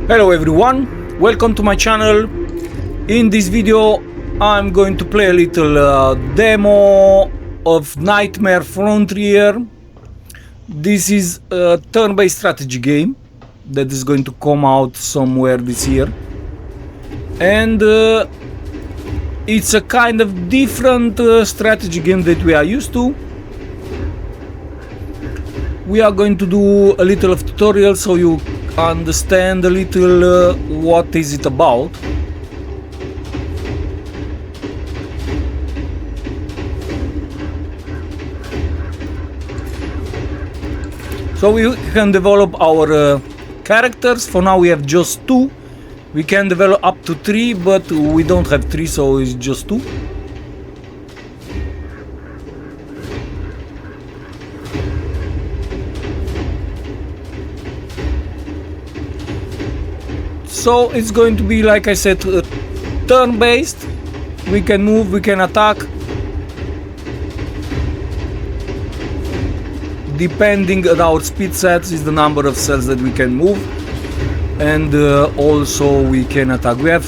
Hello everyone, welcome to my channel. In this video I'm going to play a little demo of Nightmare Frontier. This is a turn-based strategy game that is going to come out somewhere this year, and it's a kind of different strategy game that we are used to. We are going to do a little of tutorial so you understand a little what is it about. So we can develop our characters. For now we have just 2. We can develop up to 3, but we don't have 3, so it's just 2. So it's going to be, like I said, turn-based. We can move, we can attack. Depending on our speed sets is the number of cells that we can move. And also we can attack. We have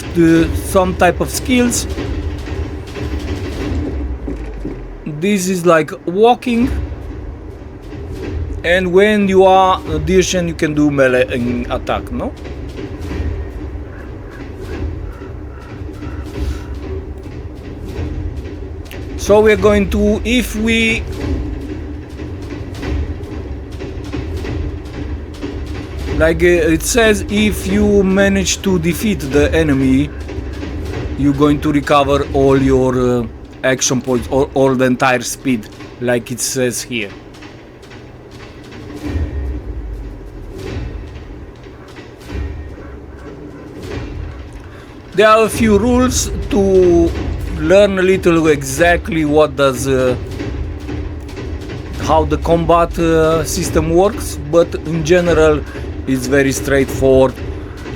some type of skills. This is like walking. And when you are a Dacian, you can do melee attack, no? So we're going to, if we like it says, if you manage to defeat the enemy, you're going to recover all your action points, or all the entire speed, like it says here. There are a few rules to learn a little exactly what does how the combat system works, but in general it's very straightforward,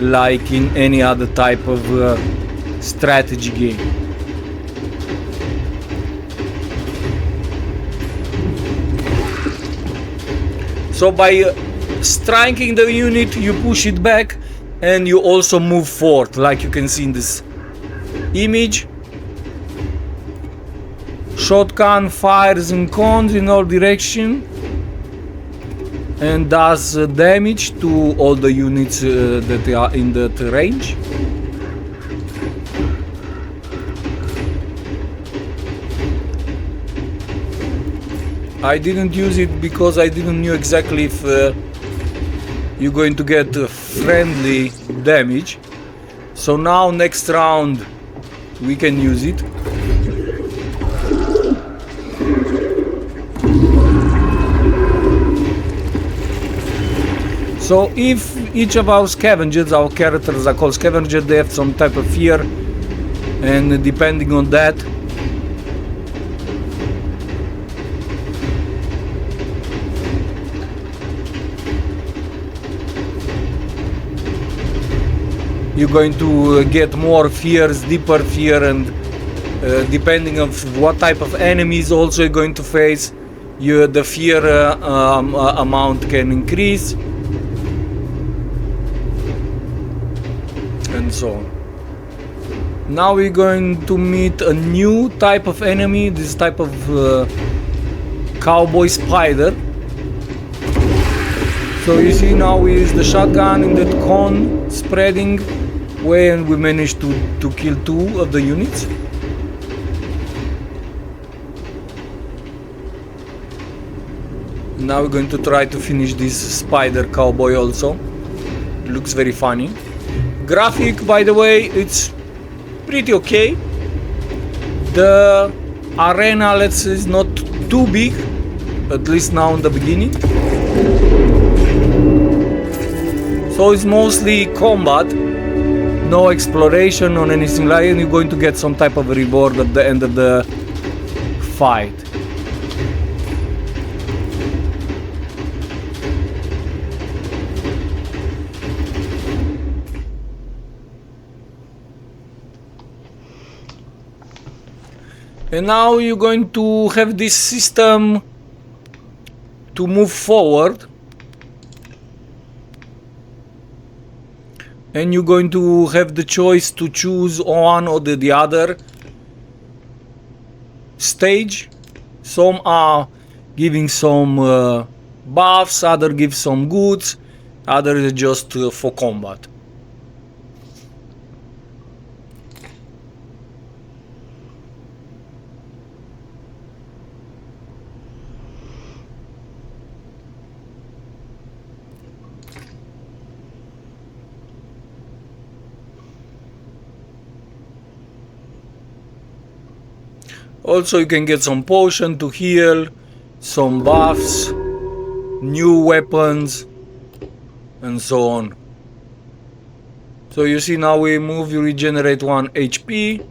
like in any other type of strategy game. So by striking the unit, you push it back and you also move forward, like you can see in this image. Shotgun fires in cones in all directions and does damage to all the units that are in that range. I didn't use it because I didn't know exactly if you're going to get friendly damage. So now next round we can use it. So if each of our scavengers, our characters are called scavengers, they have some type of fear, and depending on that, you're going to get more fears, deeper fear, and depending on what type of enemies also you're going to face, the fear amount can increase. And so on. Now we're going to meet a new type of enemy, this type of cowboy spider. So you see, now we use the shotgun in that cone spreading way, and we managed to kill 2 of the units. Now we're going to try to finish this spider cowboy also. It looks very funny. Graphic, by the way, it's pretty okay. The arena, let's say, is not too big, at least now in the beginning. So it's mostly combat, no exploration or anything like that, and you're going to get some type of reward at the end of the fight. And now you're going to have this system to move forward. and you're going to have the choice to choose one or the other stage. Some are giving some buffs, other give some goods, other just for combat. Also, you can get some potion to heal, some buffs, new weapons, and so on. So you see, now we move, you regenerate 1 HP,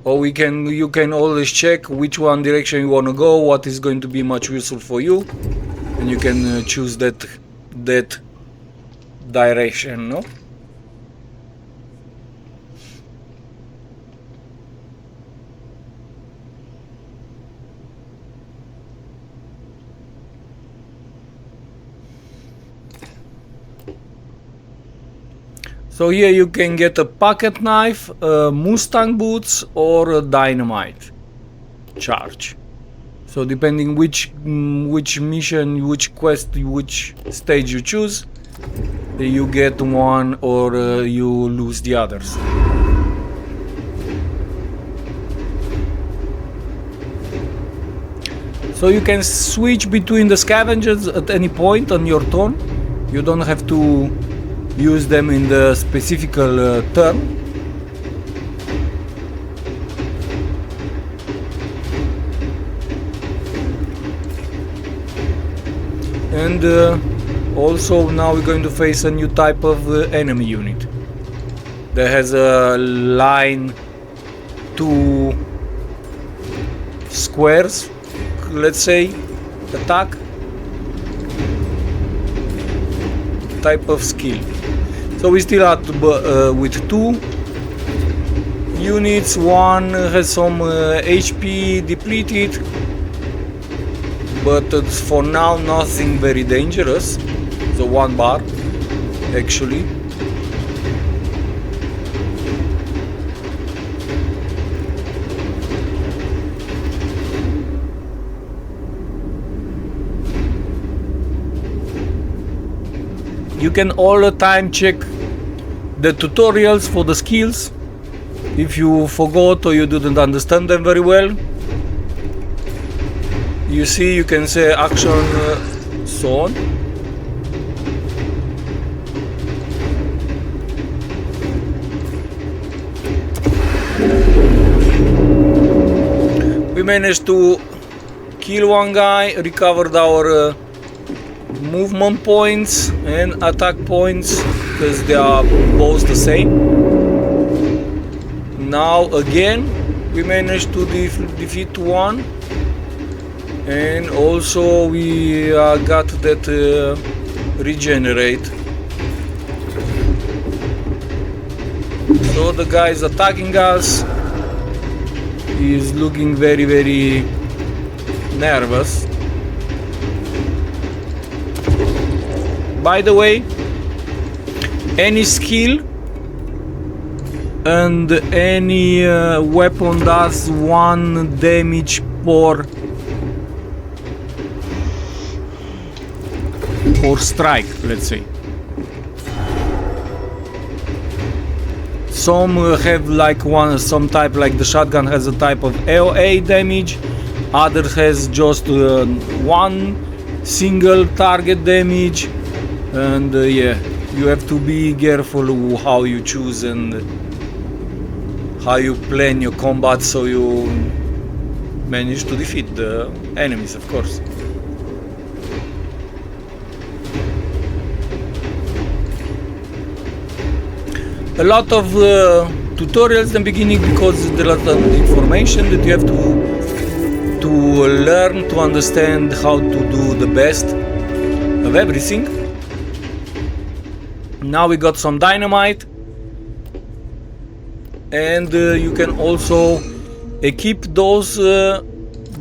or you can always check which one direction you want to go, what is going to be much useful for you, and you can choose that direction, no? So here you can get a pocket knife, Mustang boots, or a dynamite charge. So depending which mission, which quest, which stage you choose, you get one or you lose the others. So you can switch between the scavengers at any point on your turn. You don't have to use them in the specific turn. And also now we're going to face a new type of enemy unit that has a line, 2 squares, let's say, attack type of skill. So we still are with 2 units. One has some HP depleted, but for now nothing very dangerous. So 1 bar actually. You can all the time check the tutorials for the skills if you forgot or you didn't understand them very well. You see, you can say action, so on. We managed to kill one guy, recovered our movement points and attack points because they are both the same. Now again we managed to defeat one, and also we got that regenerate. So the guy is attacking us. He is looking very, very nervous. By the way, any skill and any weapon does 1 damage per strike, let's say. Some have like some type, like the shotgun has a type of AOA damage, other has just 1 single target damage. And yeah, you have to be careful how you choose and how you plan your combat, so you manage to defeat the enemies, of course. A lot of tutorials in the beginning because there's a lot of information that you have to learn to understand how to do the best of everything. Now we got some dynamite, and you can also equip those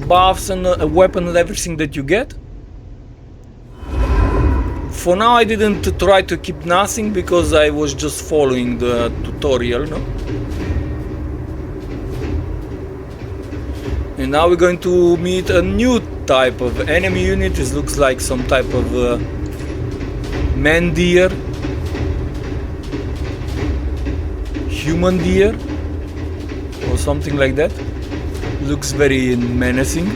buffs and a weapon and everything that you get. For now I didn't try to keep nothing because I was just following the tutorial, no? And now we're going to meet a new type of enemy unit. This looks like some type of man deer, human deer, or something like that. Looks very menacing.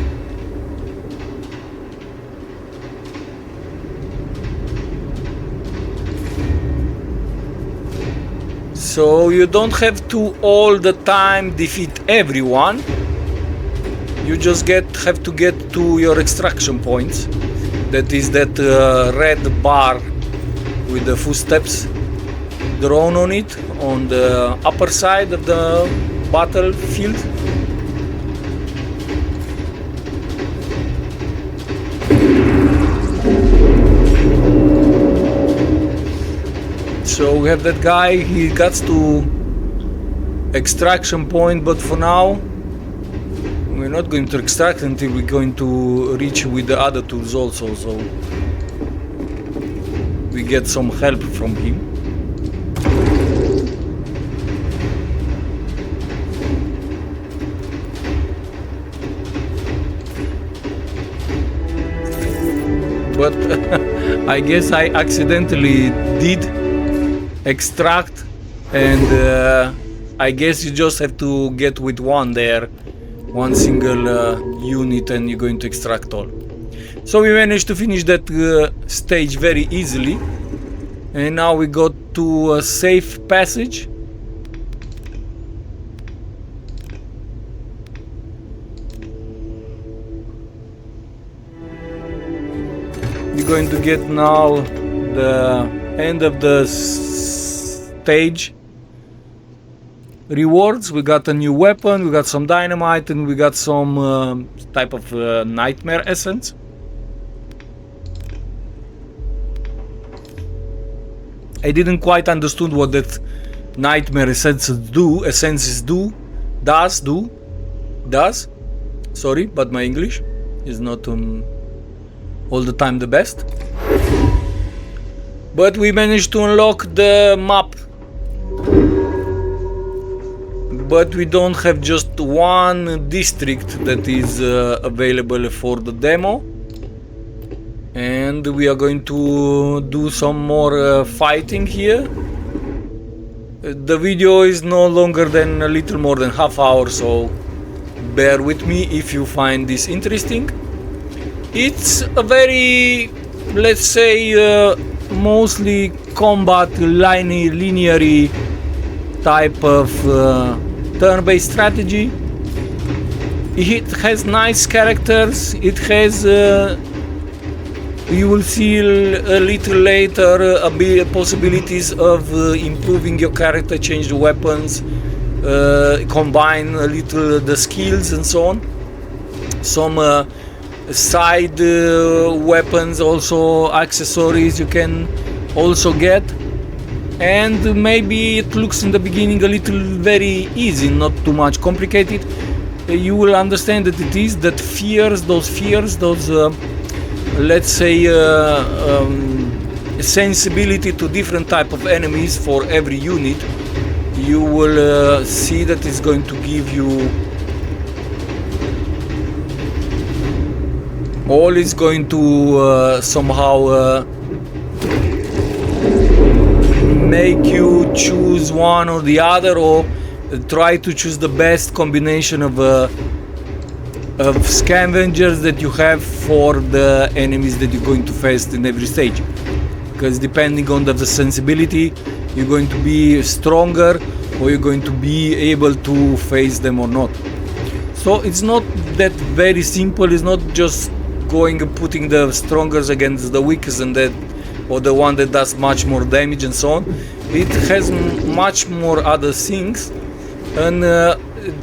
So you don't have to all the time defeat everyone. You just have to get to your extraction points. That is that red bar with the footsteps drawn on it on the upper side of the battlefield. So we have that guy, he got to extraction point, but for now we're not going to extract until we're going to reach with the other tools also, so we get some help from him. But I guess I accidentally did extract, and I guess you just have to get with one there, one single unit, and you're going to extract all. So we managed to finish that stage very easily, and now we got to a safe passage. We're going to get now the end of the stage rewards. We got a new weapon, we got some dynamite, and we got some type of nightmare essence. I didn't quite understood what that nightmare essences does. Sorry, but my English is not all the time the best. But we managed to unlock the map. But we don't have just one district that is available for the demo. And we are going to do some more fighting here. The video is no longer than a little more than half hour, so bear with me if you find this interesting. It's a very, let's say, mostly combat linear type of turn-based strategy. It has nice characters. It has you will see a little later possibilities of improving your character, change the weapons, combine a little the skills and so on. Some side weapons, also accessories you can also get. And maybe it looks in the beginning a little very easy, not too much complicated. You will understand that it is that those fears, let's say sensibility to different type of enemies for every unit. You will see that it's going to give you all is going to somehow make you choose one or the other, or try to choose the best combination of scavengers that you have for the enemies that you're going to face in every stage. Because depending on the sensibility, you're going to be stronger or you're going to be able to face them or not. So it's not that very simple. It's not just going and putting the strongers against the weakest and that, or the one that does much more damage and so on. It has much more other things, and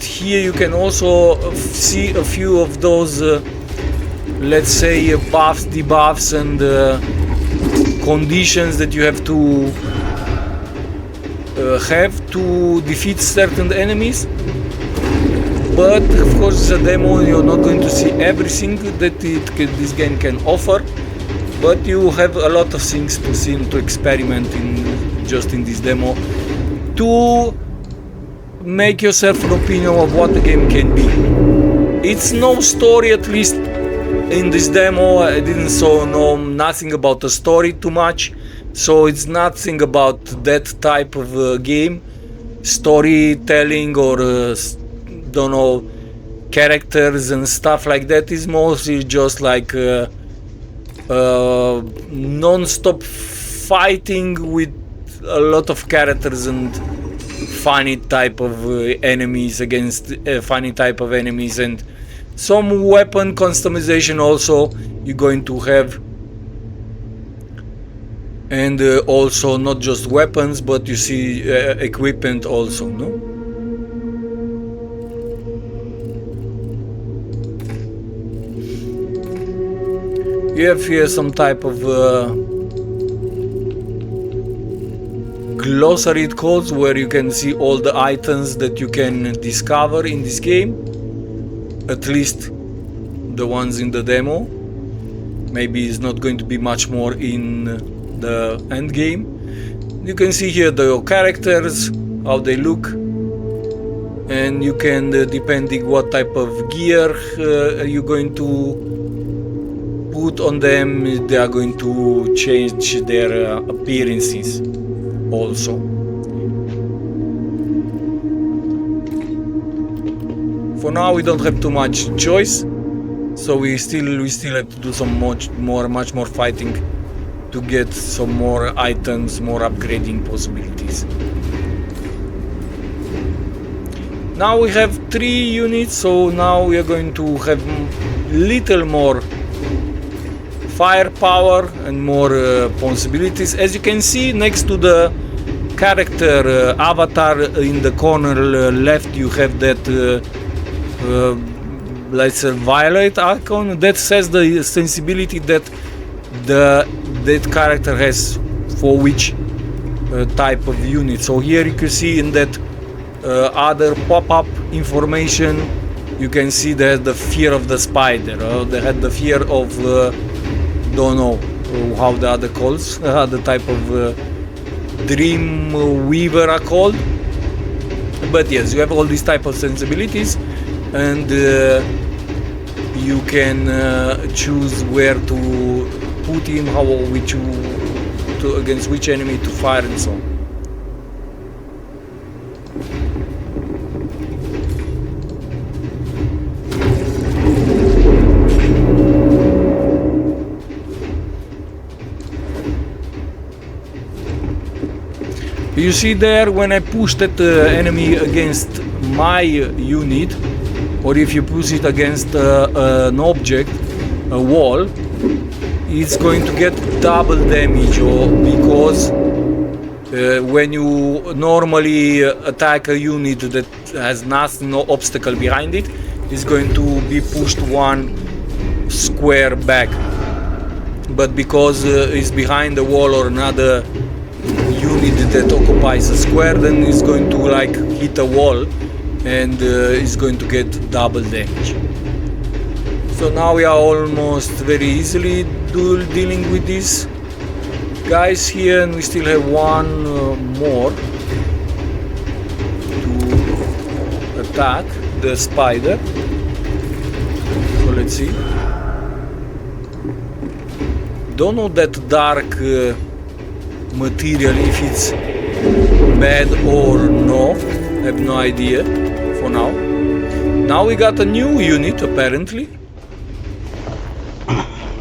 here you can also see a few of those let's say buffs, debuffs, and conditions that you have to defeat certain enemies. But of course, it's a demo, you're not going to see everything that this game can offer. but you have a lot of things to see, to experiment in just in this demo, to make yourself an opinion of what the game can be. It's no story, at least in this demo. I didn't know nothing about the story too much, so it's nothing about that type of game, storytelling or don't know, characters and stuff like that. Is mostly just like non-stop fighting with a lot of characters and funny type of enemies against funny type of enemies, and some weapon customization also you're going to have, and also not just weapons, but you see equipment also, no? You have here some type of glossary codes where you can see all the items that you can discover in this game, at least the ones in the demo. Maybe it's not going to be much more in the end game. You can see here the characters, how they look, and you can depending what type of gear you're going to put on them, they are going to change their appearances also. For now we don't have too much choice, so we still have to do some much more fighting to get some more items, more upgrading possibilities. Now we have 3 units, so now we are going to have little more firepower and more possibilities. As you can see, next to the character avatar in the corner left, you have that let's say violet icon that says the sensibility that that character has for which type of unit. So here you can see in that other pop-up information, you can see that the fear of the spider, they had the fear of don't know how the other calls, the type of dream weaver are called. But yes, you have all these type of sensibilities, and you can choose where to put him, how which against which enemy to fire, and so on. You see there, when I push that enemy against my unit, or if you push it against an object, a wall, it's going to get double damage, or because when you normally attack a unit that has nothing, no obstacle behind it, it's going to be pushed one square back. But because it's behind the wall or another unit that occupies a square, then it's going to like hit a wall and it's going to get double damage. So now we are almost very easily dealing with these guys here, and we still have one more to attack, the spider. So let's see. Don't know that dark material, if it's bad or no, I have no idea for now. Now we got a new unit apparently,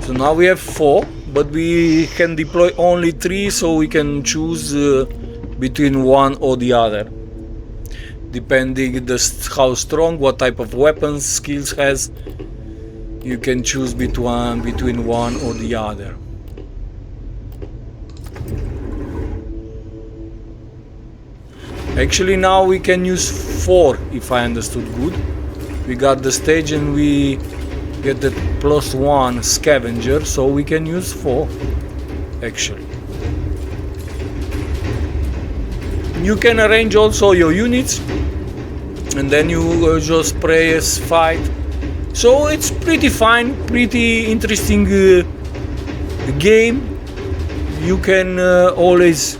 so now we have 4, but we can deploy only 3, so we can choose between one or the other, depending how strong, what type of weapons, skills has. You can choose between one or the other. Actually now we can use 4, if I understood good. We got the stage and we get that +1 scavenger, so we can use 4 actually. You can arrange also your units, and then you just press fight. So it's pretty fine, pretty interesting the game, you can always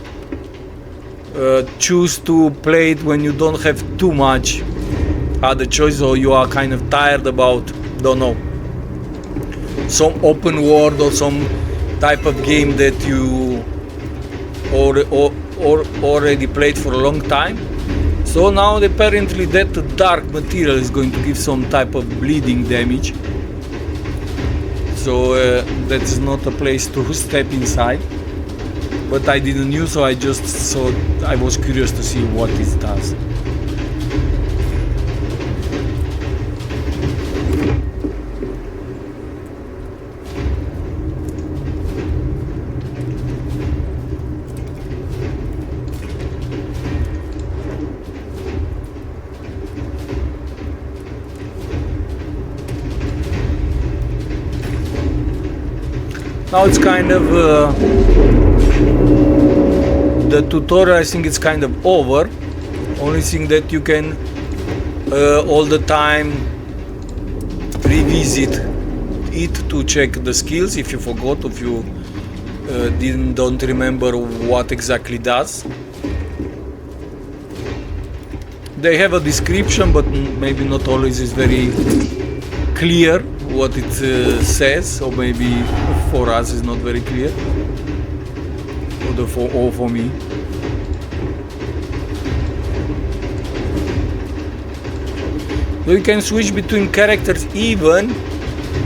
choose to play it when you don't have too much other choice, or you are kind of tired about, don't know, some open world or some type of game that you already played for a long time. So now apparently that dark material is going to give some type of bleeding damage. So that's not a place to step inside. But I didn't know, so I just thought I was curious to see what it does. Now it's kind of the tutorial, I think it's kind of over. Only thing that you can all the time revisit it to check the skills if you forgot, if you don't remember what exactly does. They have a description, but maybe not always is very clear what it says, or maybe for us is not very clear, or for me. So you can switch between characters even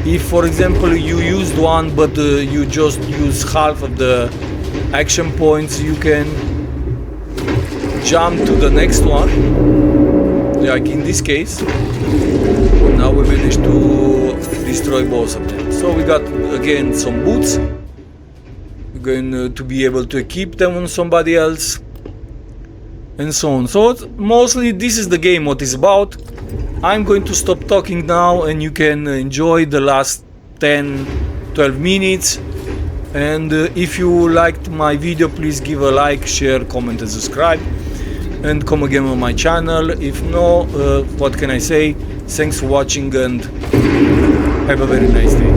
if, for example, you used one but you just use half of the action points. You can jump to the next one, like in this case. Now we managed to destroy both of them. So we got again some boots. We're going to be able to equip them on somebody else, and so on. So mostly this is the game, what it's about. I'm going to stop talking now, and you can enjoy the last 10-12 minutes. And if you liked my video, please give a like, share, comment and subscribe, and come again on my channel. If no, what can I say? Thanks for watching and have a very nice day.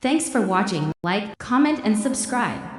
Thanks for watching. Like, comment, and subscribe.